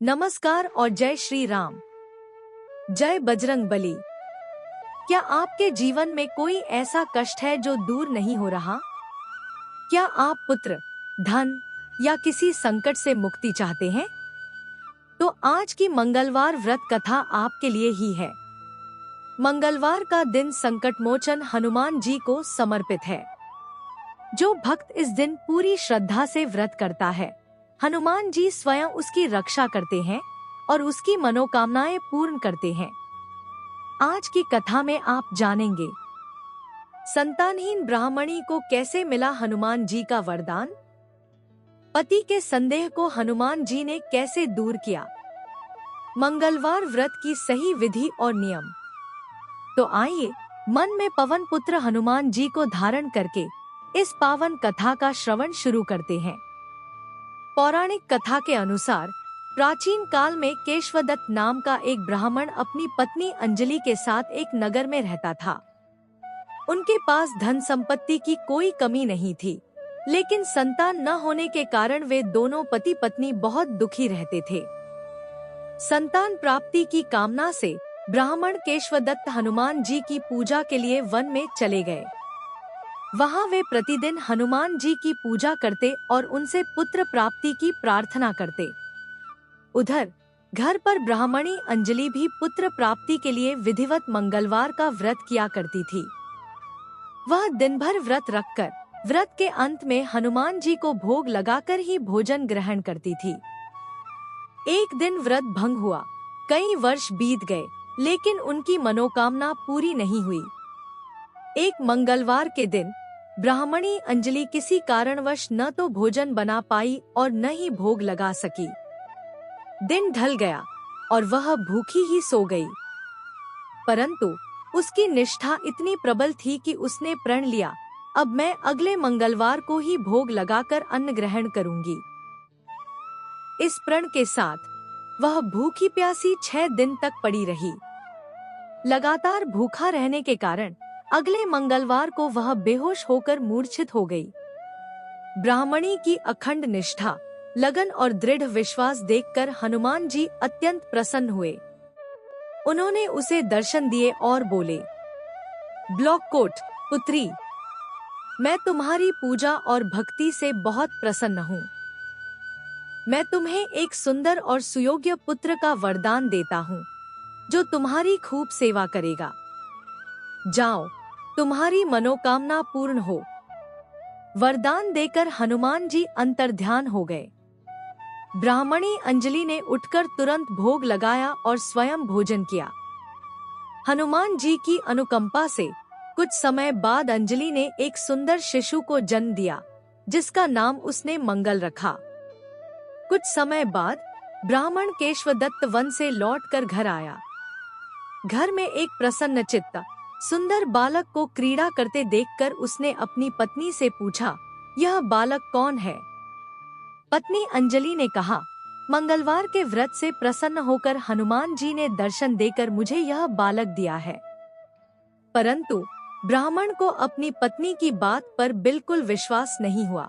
नमस्कार और जय श्री राम। जय बजरंग बली। क्या आपके जीवन में कोई ऐसा कष्ट है जो दूर नहीं हो रहा? क्या आप पुत्र, धन या किसी संकट से मुक्ति चाहते हैं? तो आज की मंगलवार व्रत कथा आपके लिए ही है। मंगलवार का दिन संकट मोचन हनुमान जी को समर्पित है। जो भक्त इस दिन पूरी श्रद्धा से व्रत करता है, हनुमान जी स्वयं उसकी रक्षा करते हैं और उसकी मनोकामनाएं पूर्ण करते हैं। आज की कथा में आप जानेंगे संतानहीन ब्राह्मणी को कैसे मिला हनुमान जी का वरदान, पति के संदेह को हनुमान जी ने कैसे दूर किया, मंगलवार व्रत की सही विधि और नियम। तो आइए मन में पवन पुत्र हनुमान जी को धारण करके इस पावन कथा का श्रवण शुरू करते हैं। पौराणिक कथा के अनुसार प्राचीन काल में केशवदत्त नाम का एक ब्राह्मण अपनी पत्नी अंजलि के साथ एक नगर में रहता था। उनके पास धन संपत्ति की कोई कमी नहीं थी, लेकिन संतान न होने के कारण वे दोनों पति पत्नी बहुत दुखी रहते थे। संतान प्राप्ति की कामना से ब्राह्मण केशवदत्त हनुमान जी की पूजा के लिए वन में चले गए। वहां वे प्रतिदिन हनुमान जी की पूजा करते और उनसे पुत्र प्राप्ति की प्रार्थना करते। उधर घर पर ब्राह्मणी अंजलि भी पुत्र प्राप्ति के लिए विधिवत मंगलवार का व्रत किया करती थी। वह दिन भर व्रत रखकर व्रत के अंत में हनुमान जी को भोग लगाकर ही भोजन ग्रहण करती थी। एक दिन व्रत भंग हुआ। कई वर्ष बीत गए, लेकिन उनकी मनोकामना पूरी नहीं हुई। एक मंगलवार के दिन ब्राह्मणी अंजलि किसी कारणवश न तो भोजन बना पाई और न ही भोग लगा सकी। दिन ढल गया और वह भूखी ही सो गई। परंतु उसकी निष्ठा इतनी प्रबल थी कि उसने प्रण लिया, अब मैं अगले मंगलवार को ही भोग लगाकर अन्न ग्रहण करूंगी। इस प्रण के साथ वह भूखी प्यासी 6 दिन तक पड़ी रही। लगातार भूखा रहने के कारण अगले मंगलवार को वह बेहोश होकर मूर्छित हो गई। ब्राह्मणी की अखंड निष्ठा, लगन और दृढ़ विश्वास देखकर हनुमान जी अत्यंत प्रसन्न हुए। उन्होंने उसे दर्शन दिए और बोले, ब्लॉककोट पुत्री, मैं तुम्हारी पूजा और भक्ति से बहुत प्रसन्न हूँ। मैं तुम्हें एक सुंदर और सुयोग्य पुत्र का वरदान देता हूँ, जो तुम्हारी खूब सेवा करेगा। जाओ, तुम्हारी मनोकामना पूर्ण हो। वरदान देकर हनुमान जी अंतर्ध्यान हो गए। ब्राह्मणी अंजलि ने उठकर तुरंत भोग लगाया और स्वयं भोजन किया। हनुमान जी की अनुकंपा से कुछ समय बाद अंजलि ने एक सुंदर शिशु को जन्म दिया, जिसका नाम उसने मंगल रखा। कुछ समय बाद ब्राह्मण केशवदत्त वन से लौटकर घर आया। घर में एक प्रसन्न चित्त सुंदर बालक को क्रीड़ा करते देखकर उसने अपनी पत्नी से पूछा, यह बालक कौन है? पत्नी अंजलि ने कहा, मंगलवार के व्रत से प्रसन्न होकर हनुमान जी ने दर्शन देकर मुझे यह बालक दिया है। परंतु ब्राह्मण को अपनी पत्नी की बात पर बिल्कुल विश्वास नहीं हुआ।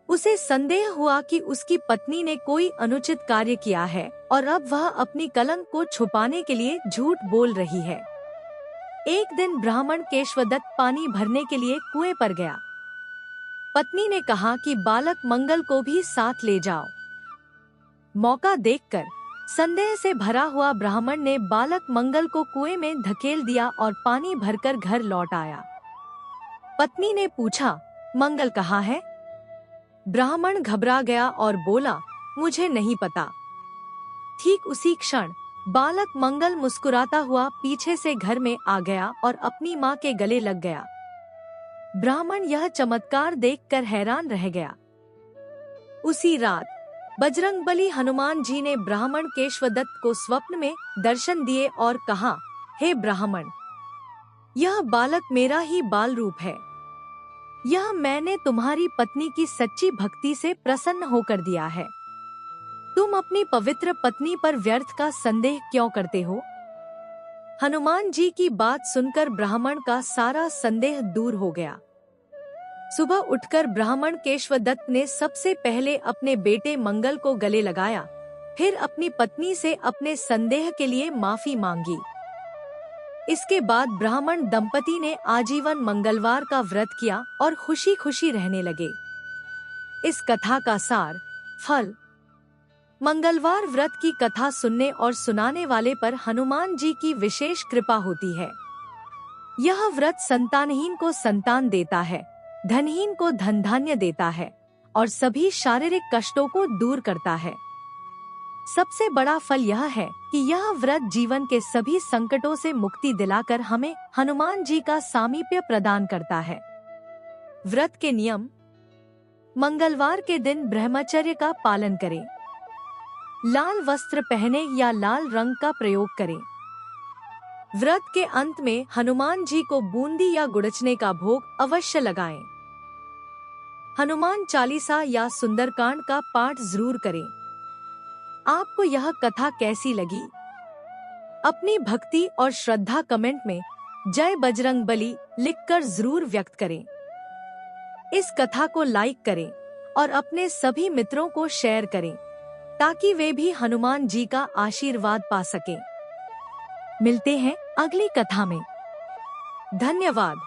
उसे संदेह हुआ कि उसकी पत्नी ने कोई अनुचित कार्य किया है और अब वह अपनी कलंक को छुपाने के लिए झूठ बोल रही है। एक दिन ब्राह्मण केशवदत्त पानी भरने के लिए कुएं पर गया। पत्नी ने कहा कि बालक मंगल को भी साथ ले जाओ। मौका देखकर संदेह से भरा हुआ ब्राह्मण ने बालक मंगल को कुएं में धकेल दिया और पानी भरकर घर लौट आया। पत्नी ने पूछा, मंगल कहाँ है? ब्राह्मण घबरा गया और बोला, मुझे नहीं पता। ठीक उसी क्षण बालक मंगल मुस्कुराता हुआ पीछे से घर में आ गया और अपनी माँ के गले लग गया। ब्राह्मण यह चमत्कार देखकर हैरान रह गया। उसी रात बजरंगबली हनुमान जी ने ब्राह्मण केशवदत्त को स्वप्न में दर्शन दिए और कहा, हे ब्राह्मण, यह बालक मेरा ही बाल रूप है। यह मैंने तुम्हारी पत्नी की सच्ची भक्ति से प्रसन्न होकर दिया है। तुम अपनी पवित्र पत्नी पर व्यर्थ का संदेह क्यों करते हो? हनुमान जी की बात सुनकर ब्राह्मण का सारा संदेह दूर हो गया। सुबह उठकर ब्राह्मण केशवदत्त ने सबसे पहले अपने बेटे मंगल को गले लगाया फिर अपनी पत्नी से अपने संदेह के लिए माफी मांगी। इसके बाद ब्राह्मण दंपति ने आजीवन मंगलवार का व्रत किया और खुशी खुशी रहने लगे। इस कथा का सार, फल। मंगलवार व्रत की कथा सुनने और सुनाने वाले पर हनुमान जी की विशेष कृपा होती है। यह व्रत संतानहीन को संतान देता है, धनहीन को धन धान्य देता है और सभी शारीरिक कष्टों को दूर करता है। सबसे बड़ा फल यह है कि यह व्रत जीवन के सभी संकटों से मुक्ति दिलाकर हमें हनुमान जी का सामीप्य प्रदान करता है। व्रत के नियम। मंगलवार के दिन ब्रह्मचर्य का पालन करें। लाल वस्त्र पहने या लाल रंग का प्रयोग करें। व्रत के अंत में हनुमान जी को बूंदी या गुड़चने का भोग अवश्य लगाएं। हनुमान चालीसा या सुंदरकांड का पाठ जरूर करें। आपको यह कथा कैसी लगी? अपनी भक्ति और श्रद्धा कमेंट में जय बजरंगबली लिखकर जरूर व्यक्त करें। इस कथा को लाइक करें और अपने सभी मित्रों को शेयर करें ताकि वे भी हनुमान जी का आशीर्वाद पा सकें। मिलते हैं अगली कथा में। धन्यवाद।